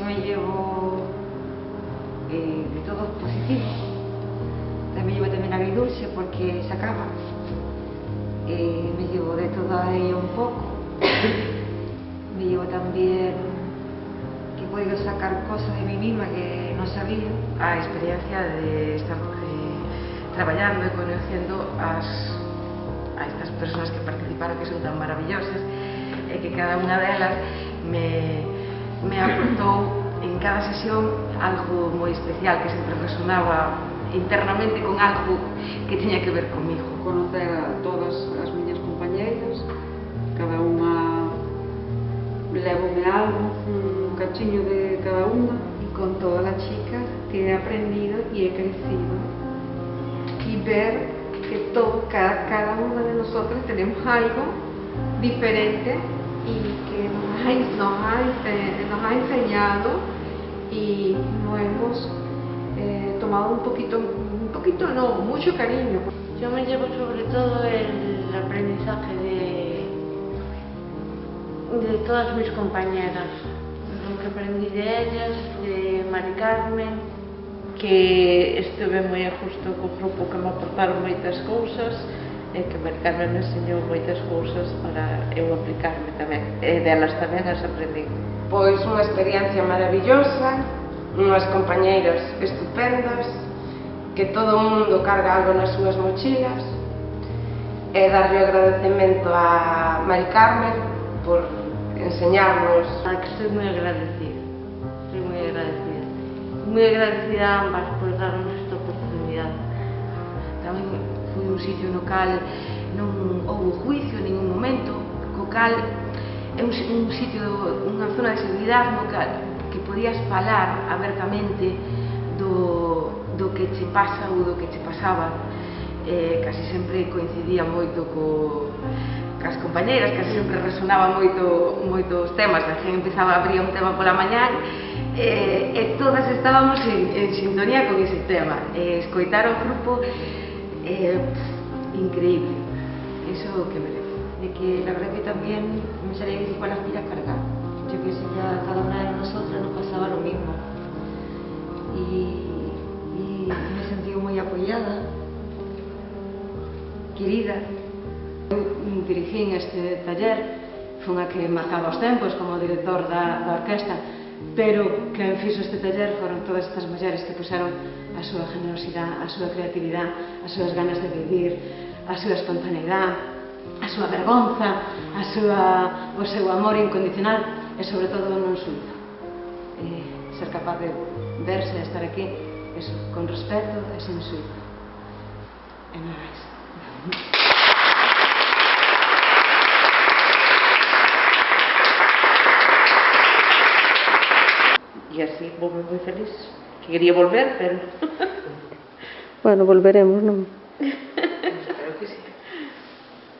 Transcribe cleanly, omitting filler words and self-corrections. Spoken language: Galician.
me llevo de todo positivo. Me llevo también agridulce porque se acaba. Me llevo de todo ello un poco. Me llevo también que he podido sacar cosas de mí misma que no sabía. A experiencia de estar traballando e conhecendo a estas persoas que participaron, que son tan maravillosas, e que cada unha delas me aportou en cada sesión algo moi especial que sempre resonaba internamente con algo que tiña que ver comigo. Conocer a todas as miñas compañeiras, cada unha levome algo, un cachiño de cada unha, y con todas las chicas que he aprendido y he crecido, y ver que cada una de nosotros tenemos algo diferente y que nos ha enseñado y nos hemos tomado mucho cariño. Yo me llevo sobre todo el aprendizaje de todas mis compañeras, lo que aprendí de ellas, de Mari Carmen, que estuve moi a gusto co grupo, que me aportaron moitas cousas e que Mari Carmen me enseñou moitas cousas para eu aplicarme tamén, e delas tamén as aprendí. Pois unha experiencia maravillosa, unhas compañeiras estupendas, que todo o mundo carga algo nas súas mochilas, e darlle o agradecemento a Mari Carmen por enseñarnos. Que estoy moi agradecida, moi agradecida a ambas por darnos esta oportunidade. Tamén foi un sitio no cal non houve juicio en ningún momento, co cal é un sitio, unha zona de seguridade no cal que podías falar abertamente do que che pasa ou do que che pasaba. Casi sempre coincidía moito cas compañeiras, casi sempre resonaba moito os temas. A gente empezaba a abrir un tema pola mañán e todas estábamos en sintonía con ese tema. Escoitar o grupo increíble, eso é o que merece. De que la verdad que también me salía difícil para las pilas cargar. Yo que sé, ya cada una de nosotras nos pasaba lo mismo. Y me he sentido muy apoyada, querida. Dirigín este taller, fun a que marcaba os tempos como director da orquesta, pero quen fixo este taller foron todas estas mulleres que puseron a súa generosidade, a súa creatividade, as súas ganas de vivir, a súa espontaneidade, a súa vergonza, o seu amor incondicional e, sobre todo, non suizo. Ser capaz de verse e estar aquí, eso, con respeto e sen suizo. E non máis. Y así volví muy feliz. Quería volver, pero... Bueno, volveremos, ¿no?